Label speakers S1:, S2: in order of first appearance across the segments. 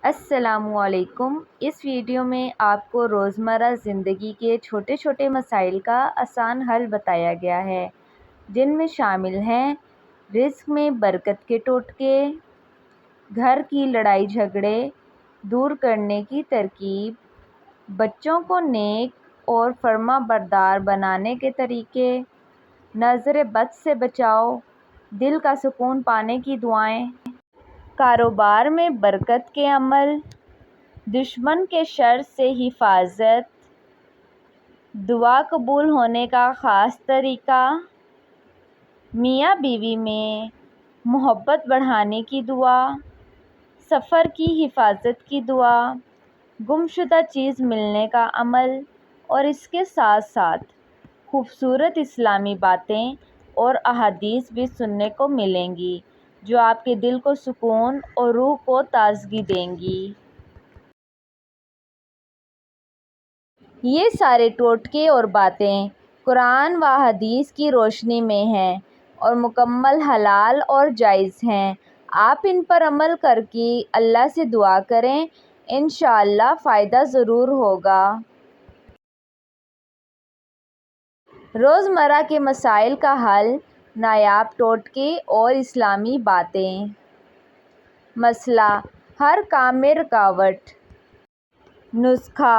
S1: السلام علیکم۔ اس ویڈیو میں آپ کو روزمرہ زندگی کے چھوٹے چھوٹے مسائل کا آسان حل بتایا گیا ہے، جن میں شامل ہیں رزق میں برکت کے ٹوٹکے، گھر کی لڑائی جھگڑے دور کرنے کی ترکیب، بچوں کو نیک اور فرما بردار بنانے کے طریقے، نظر بد سے بچاؤ، دل کا سکون پانے کی دعائیں، کاروبار میں برکت کے عمل، دشمن کے شر سے حفاظت، دعا قبول ہونے کا خاص طریقہ، میاں بیوی میں محبت بڑھانے کی دعا، سفر کی حفاظت کی دعا، گمشدہ چیز ملنے کا عمل، اور اس کے ساتھ ساتھ خوبصورت اسلامی باتیں اور احادیث بھی سننے کو ملیں گی، جو آپ کے دل کو سکون اور روح کو تازگی دیں گی۔ یہ سارے ٹوٹکے اور باتیں قرآن و حدیث کی روشنی میں ہیں اور مکمل حلال اور جائز ہیں۔ آپ ان پر عمل کر کے اللہ سے دعا کریں، انشاءاللہ فائدہ ضرور ہوگا۔ روزمرہ کے مسائل کا حل، نایاب ٹوٹکے اور اسلامی باتیں۔ مسئلہ: ہر کام میں رکاوٹ۔ نسخہ: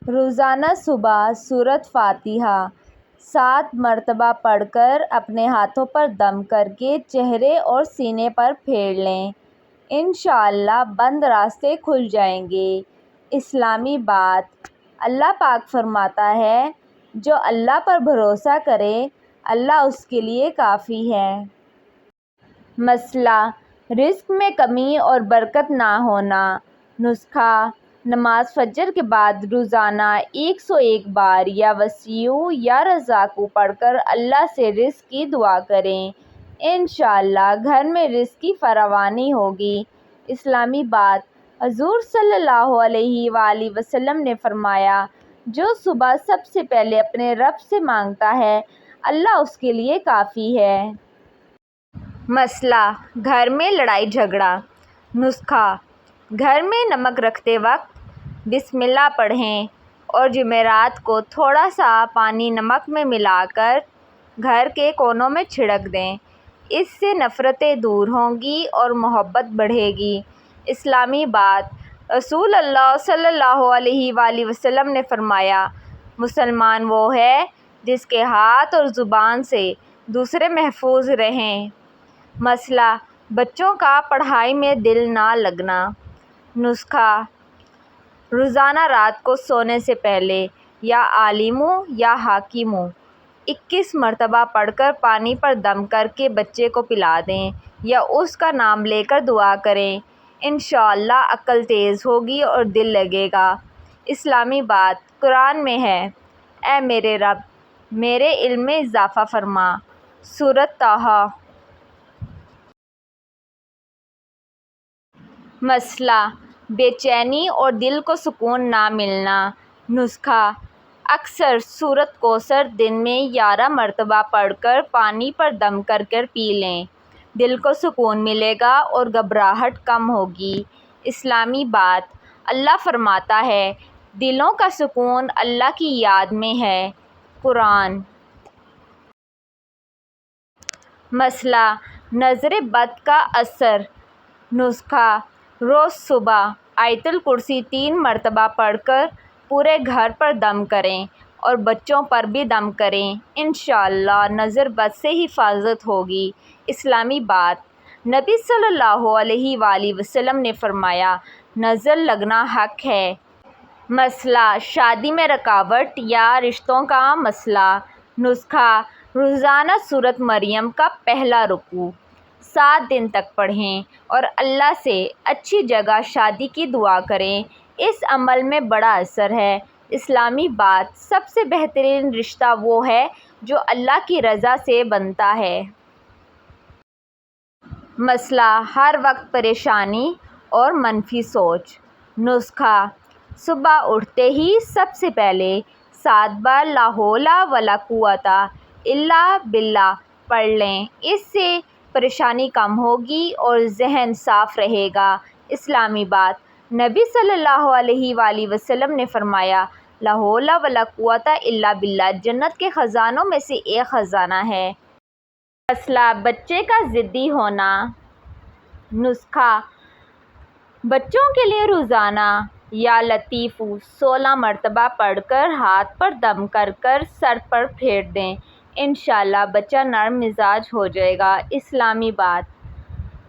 S1: روزانہ صبح سورۃ فاتحہ 7 مرتبہ پڑھ کر اپنے ہاتھوں پر دم کر کے چہرے اور سینے پر پھیر لیں، انشاءاللہ بند راستے کھل جائیں گے۔ اسلامی بات: اللہ پاک فرماتا ہے، جو اللہ پر بھروسہ کرے، اللہ اس کے لیے کافی ہے۔ مسئلہ: رزق میں کمی اور برکت نہ ہونا۔ نسخہ: نماز فجر کے بعد روزانہ 101 بار یا وسیع یا رزاق پڑھ کر اللہ سے رزق کی دعا کریں، انشاءاللہ گھر میں رزق کی فراوانی ہوگی۔ اسلامی بات: حضور صلی اللہ علیہ وآلہ وسلم نے فرمایا، جو صبح سب سے پہلے اپنے رب سے مانگتا ہے، اللہ اس کے لیے کافی ہے۔ مسئلہ: گھر میں لڑائی جھگڑا۔ نسخہ: گھر میں نمک رکھتے وقت بسم اللہ پڑھیں اور جمعرات کو تھوڑا سا پانی نمک میں ملا کر گھر کے کونوں میں چھڑک دیں، اس سے نفرتیں دور ہوں گی اور محبت بڑھے گی۔ اسلامی بات: رسول اللہ صلی اللہ علیہ وآلہ وسلم نے فرمایا، مسلمان وہ ہے جس کے ہاتھ اور زبان سے دوسرے محفوظ رہیں۔ مسئلہ: بچوں کا پڑھائی میں دل نہ لگنا۔ نسخہ: روزانہ رات کو سونے سے پہلے یا عالم یا حکیم 21 مرتبہ پڑھ کر پانی پر دم کر کے بچے کو پلا دیں یا اس کا نام لے کر دعا کریں، انشاءاللہ عقل تیز ہوگی اور دل لگے گا۔ اسلامی بات: قرآن میں ہے، اے میرے رب، میرے علم میں اضافہ فرما۔ سورۃ طٰہٰ۔ مسئلہ: بے چینی اور دل کو سکون نہ ملنا۔ نسخہ: اکثر سورۃ کوثر دن میں 11 مرتبہ پڑھ کر پانی پر دم کر کر پی لیں، دل کو سکون ملے گا اور گھبراہٹ کم ہوگی۔ اسلامی بات: اللہ فرماتا ہے، دلوں کا سکون اللہ کی یاد میں ہے۔ قرآن۔ مسئلہ: نظر بد کا اثر۔ نسخہ: روز صبح آیت الکرسی 3 مرتبہ پڑھ کر پورے گھر پر دم کریں اور بچوں پر بھی دم کریں، انشاءاللہ نظر بد سے حفاظت ہوگی۔ اسلامی بات: نبی صلی اللہ علیہ وآلہ وسلم نے فرمایا، نظر لگنا حق ہے۔ مسئلہ: شادی میں رکاوٹ یا رشتوں کا مسئلہ۔ نسخہ: روزانہ سورۃ مریم کا پہلا رکوع 7 دن تک پڑھیں اور اللہ سے اچھی جگہ شادی کی دعا کریں، اس عمل میں بڑا اثر ہے۔ اسلامی بات: سب سے بہترین رشتہ وہ ہے جو اللہ کی رضا سے بنتا ہے۔ مسئلہ: ہر وقت پریشانی اور منفی سوچ۔ نسخہ: صبح اٹھتے ہی سب سے پہلے 7 بار لا حول ولا قوت الا باللہ پڑھ لیں، اس سے پریشانی کم ہوگی اور ذہن صاف رہے گا۔ اسلامی بات، نبی صلی اللہ علیہ وآلہ وسلم نے فرمایا، لا حول ولا قوت الا باللہ جنت کے خزانوں میں سے ایک خزانہ ہے۔ مسئلہ بچے کا ضدی ہونا۔ نسخہ: بچوں کے لیے روزانہ یا لطیف 16 مرتبہ پڑھ کر ہاتھ پر دم کر کر سر پر پھیر دیں، انشاءاللہ بچہ نرم مزاج ہو جائے گا۔ اسلامی بات،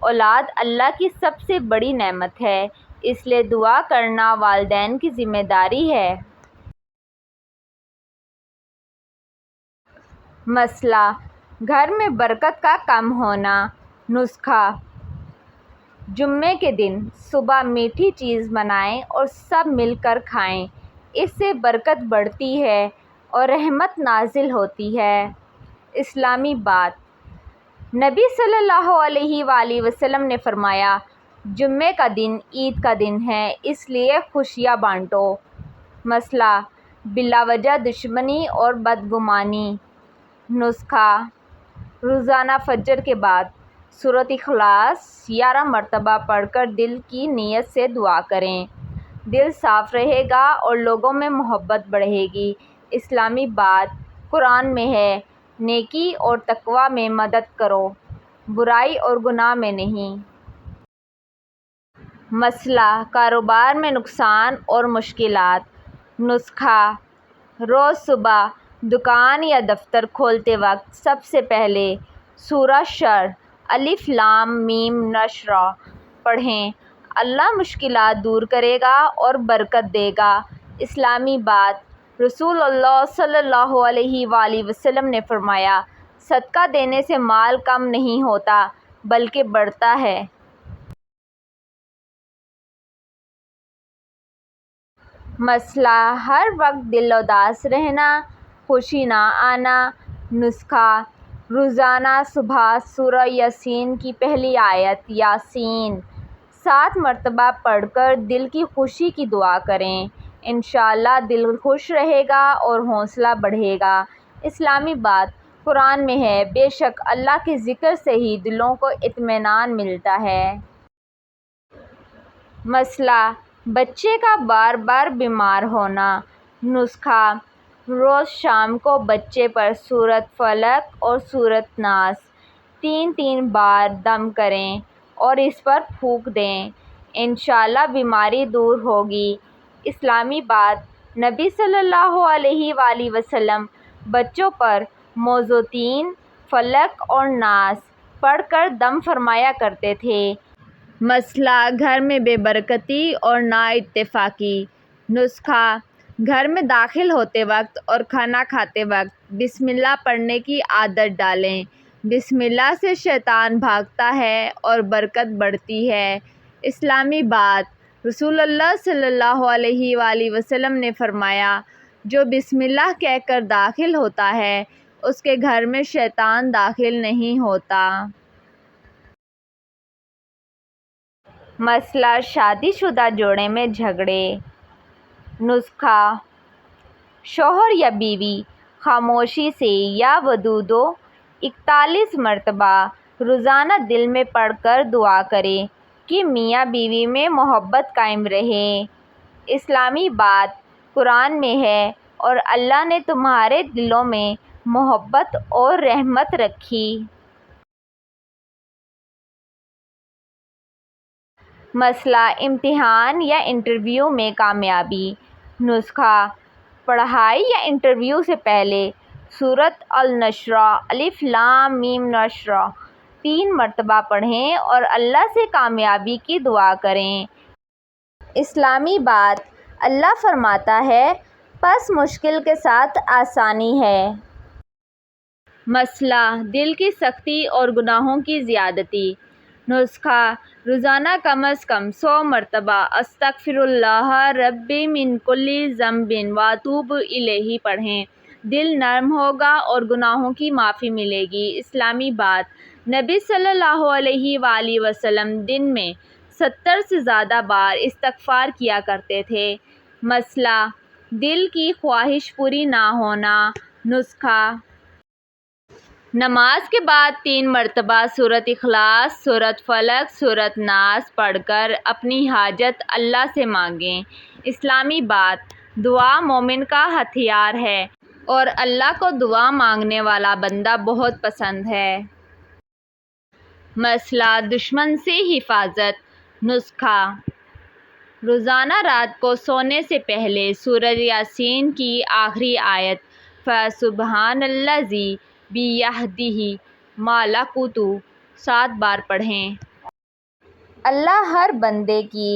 S1: اولاد اللہ کی سب سے بڑی نعمت ہے، اس لیے دعا کرنا والدین کی ذمہ داری ہے۔ مسئلہ گھر میں برکت کا کم ہونا۔ نسخہ: جمعے کے دن صبح میٹھی چیز بنائیں اور سب مل کر کھائیں، اس سے برکت بڑھتی ہے اور رحمت نازل ہوتی ہے۔ اسلامی بات، نبی صلی اللہ علیہ وآلہ وسلم نے فرمایا، جمعے کا دن عید کا دن ہے، اس لیے خوشیاں بانٹو۔ مسئلہ بلا وجہ دشمنی اور بدگمانی۔ نسخہ: روزانہ فجر کے بعد سورۃ اخلاص 11 مرتبہ پڑھ کر دل کی نیت سے دعا کریں، دل صاف رہے گا اور لوگوں میں محبت بڑھے گی۔ اسلامی بات، قرآن میں ہے، نیکی اور تقویٰ میں مدد کرو، برائی اور گناہ میں نہیں۔ مسئلہ کاروبار میں نقصان اور مشکلات۔ نسخہ: روز صبح دکان یا دفتر کھولتے وقت سب سے پہلے سورہ شر الف لام میم نشر پڑھیں، اللہ مشکلات دور کرے گا اور برکت دے گا۔ اسلامی بات، رسول اللہ صلی اللہ علیہ وآلہ وسلم نے فرمایا، صدقہ دینے سے مال کم نہیں ہوتا بلکہ بڑھتا ہے۔ مسئلہ ہر وقت دل اداس رہنا، خوشی نہ آنا۔ نسخہ: روزانہ صبح سورہ یاسین کی پہلی آیت یاسین 7 مرتبہ پڑھ کر دل کی خوشی کی دعا کریں، انشاءاللہ دل خوش رہے گا اور حوصلہ بڑھے گا۔ اسلامی بات، قرآن میں ہے، بے شک اللہ کے ذکر سے ہی دلوں کو اطمینان ملتا ہے۔ مسئلہ بچے کا بار بار بیمار ہونا۔ نسخہ: روز شام کو بچے پر سورۃ فلق اور سورۃ ناس 3 بار دم کریں اور اس پر پھونک دیں، انشاءاللہ بیماری دور ہوگی۔ اسلامی بات، نبی صلی اللہ علیہ وآلہ وسلم بچوں پر معوذتین، فلق اور ناس پڑھ کر دم فرمایا کرتے تھے۔ مسئلہ گھر میں بے برکتی اور نا اتفاقی۔ نسخہ: گھر میں داخل ہوتے وقت اور کھانا کھاتے وقت بسم اللہ پڑھنے کی عادت ڈالیں، بسم اللہ سے شیطان بھاگتا ہے اور برکت بڑھتی ہے۔ اسلامی بات، رسول اللہ صلی اللہ علیہ وآلہ وسلم نے فرمایا، جو بسم اللہ کہہ کر داخل ہوتا ہے اس کے گھر میں شیطان داخل نہیں ہوتا۔ مسئلہ شادی شدہ جوڑے میں جھگڑے۔ نسخہ: شوہر یا بیوی خاموشی سے یا ودودو 41 مرتبہ روزانہ دل میں پڑھ کر دعا کریں کہ میاں بیوی میں محبت قائم رہے۔ اسلامی بات، قرآن میں ہے، اور اللہ نے تمہارے دلوں میں محبت اور رحمت رکھی۔ مسئلہ امتحان یا انٹرویو میں کامیابی۔ نسخہ: پڑھائی یا انٹرویو سے پہلے سورۃ النشر الف لام میم نشر 3 مرتبہ پڑھیں اور اللہ سے کامیابی کی دعا کریں۔ اسلامی بات، اللہ فرماتا ہے، پس مشکل کے ساتھ آسانی ہے۔ مسئلہ دل کی سختی اور گناہوں کی زیادتی۔ نسخہ: روزانہ کم از کم 100 مرتبہ استغفر اللہ ربی من کل ذنب واتوب الیہ پڑھیں، دل نرم ہوگا اور گناہوں کی معافی ملے گی۔ اسلامی بات، نبی صلی اللہ علیہ وآلہ وسلم دن میں 70 سے زیادہ بار استغفار کیا کرتے تھے۔ مسئلہ دل کی خواہش پوری نہ ہونا۔ نسخہ: نماز کے بعد 3 مرتبہ سورۃ اخلاص، سورۃ فلق، سورۃ ناس پڑھ کر اپنی حاجت اللہ سے مانگیں۔ اسلامی بات: دعا مومن کا ہتھیار ہے اور اللہ کو دعا مانگنے والا بندہ بہت پسند ہے۔ مسئلہ دشمن سے حفاظت۔ نسخہ: روزانہ رات کو سونے سے پہلے سورۃ یاسین کی آخری آیت فَسُبْحَانَ الَّذِی بِیَدِہِ مَلَکُوتُ 7 بار پڑھیں۔ اللہ ہر بندے کی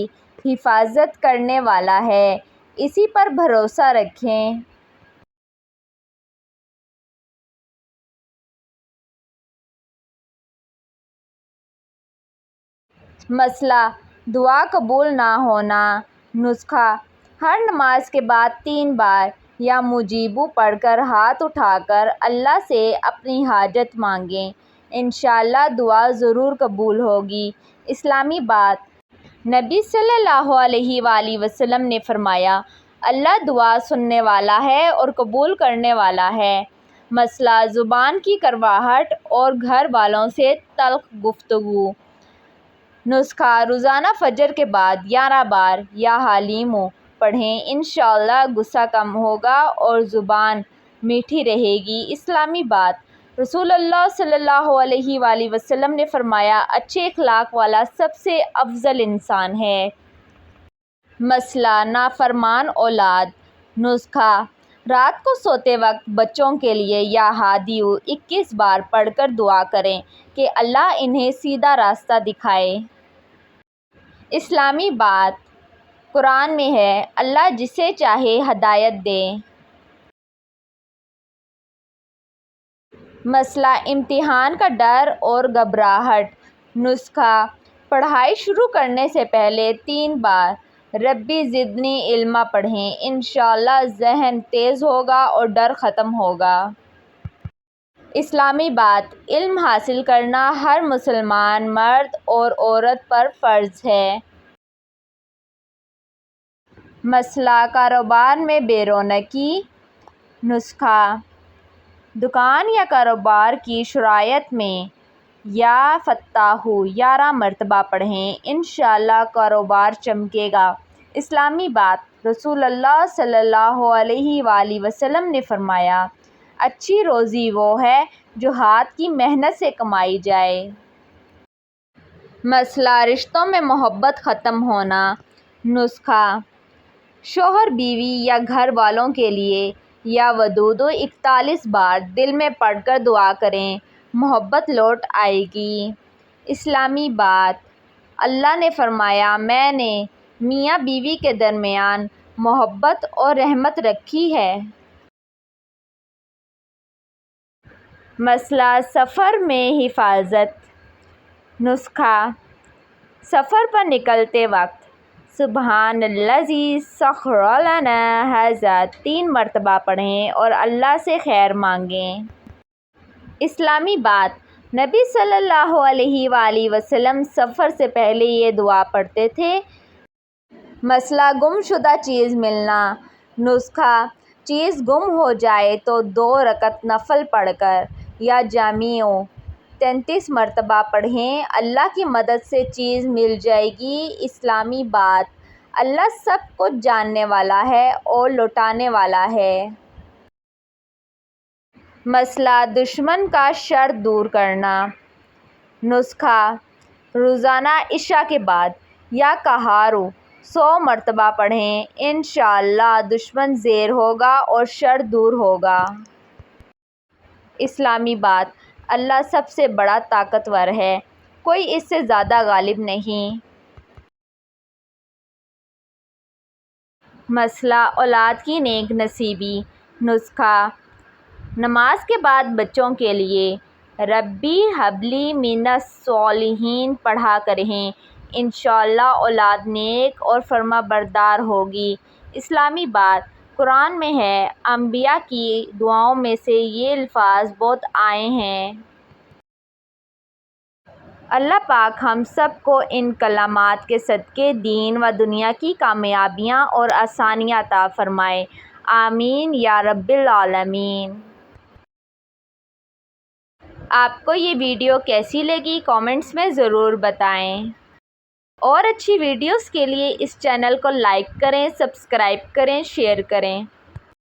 S1: حفاظت کرنے والا ہے، اسی پر بھروسہ رکھیں۔ مسئلہ دعا قبول نہ ہونا۔ نسخہ: ہر نماز کے بعد 3 بار یا مجیبو پڑھ کر ہاتھ اٹھا کر اللہ سے اپنی حاجت مانگیں، انشاءاللہ دعا ضرور قبول ہوگی۔ اسلامی بات: نبی صلی اللہ علیہ وآلہ وسلم نے فرمایا، اللہ دعا سننے والا ہے اور قبول کرنے والا ہے۔ مسئلہ زبان کی کڑواہٹ اور گھر والوں سے تلخ گفتگو۔ نسخہ: روزانہ فجر کے بعد 11 بار یا حلیمو پڑھیں، انشاءاللہ غصہ کم ہوگا اور زبان میٹھی رہے گی۔ اسلامی بات: رسول اللہ صلی اللہ علیہ وآلہ وسلم نے فرمایا، اچھے اخلاق والا سب سے افضل انسان ہے۔ مسئلہ نافرمان اولاد۔ نسخہ: رات کو سوتے وقت بچوں کے لیے یا ہادیو 21 بار پڑھ کر دعا کریں کہ اللہ انہیں سیدھا راستہ دکھائے۔ اسلامی بات: قرآن میں ہے، اللہ جسے چاہے ہدایت دے۔ مسئلہ امتحان کا ڈر اور گھبراہٹ۔ نسخہ: پڑھائی شروع کرنے سے پہلے 3 بار ربی زدنی علما پڑھیں، انشاءاللہ ذہن تیز ہوگا اور ڈر ختم ہوگا۔ اسلامی بات: علم حاصل کرنا ہر مسلمان مرد اور عورت پر فرض ہے۔ مسئلہ کاروبار میں بے رونقی۔ نسخہ: دکان یا کاروبار کی شرائط میں یا فتح 11 مرتبہ پڑھیں، انشاءاللہ کاروبار چمکے گا۔ اسلامی بات: رسول اللہ صلی اللہ علیہ وآلہ وسلم نے فرمایا، اچھی روزی وہ ہے جو ہاتھ کی محنت سے کمائی جائے۔ مسئلہ رشتوں میں محبت ختم ہونا۔ نسخہ: شوہر بیوی یا گھر والوں کے لیے یا ودود 41 بار دل میں پڑھ کر دعا کریں، محبت لوٹ آئے گی۔ اسلامی بات: اللہ نے فرمایا، میں نے میاں بیوی کے درمیان محبت اور رحمت رکھی ہے۔ مسئلہ سفر میں حفاظت۔ نسخہ: سفر پر نکلتے وقت سبحان الذی سخر لنا ھذا 3 مرتبہ پڑھیں اور اللہ سے خیر مانگیں۔ اسلامی بات: نبی صلی اللہ علیہ وآلہ وسلم سفر سے پہلے یہ دعا پڑھتے تھے۔ مسئلہ گم شدہ چیز ملنا۔ نسخہ: چیز گم ہو جائے تو 2 رکعت نفل پڑھ کر یا جامع 33 مرتبہ پڑھیں، اللہ کی مدد سے چیز مل جائے گی۔ اسلامی بات: اللہ سب کچھ جاننے والا ہے اور لوٹانے والا ہے۔ مسئلہ دشمن کا شر دور کرنا۔ نسخہ: روزانہ عشاء کے بعد یا قہارو 100 مرتبہ پڑھیں، انشاءاللہ دشمن زیر ہوگا اور شر دور ہوگا۔ اسلامی بات: اللہ سب سے بڑا طاقتور ہے، کوئی اس سے زیادہ غالب نہیں۔ مسئلہ اولاد کی نیک نصیبی۔ نسخہ: نماز کے بعد بچوں کے لیے ربی ھب لی من الصالحین پڑھا کریں، انشاءاللہ اولاد نیک اور فرمانبردار ہوگی۔ اسلامی بات: قرآن میں ہے، انبیاء کی دعاؤں میں سے یہ الفاظ بہت آئے ہیں۔ اللہ پاک ہم سب کو ان کلمات کے صدقے دین و دنیا کی کامیابیاں اور آسانیاں عطا فرمائے، آمین یا رب العالمین۔ آپ کو یہ ویڈیو کیسی لگی کامنٹس میں ضرور بتائیں، اور اچھی ویڈیوز کے لیے اس چینل کو لائک کریں، سبسکرائب کریں، شیئر کریں۔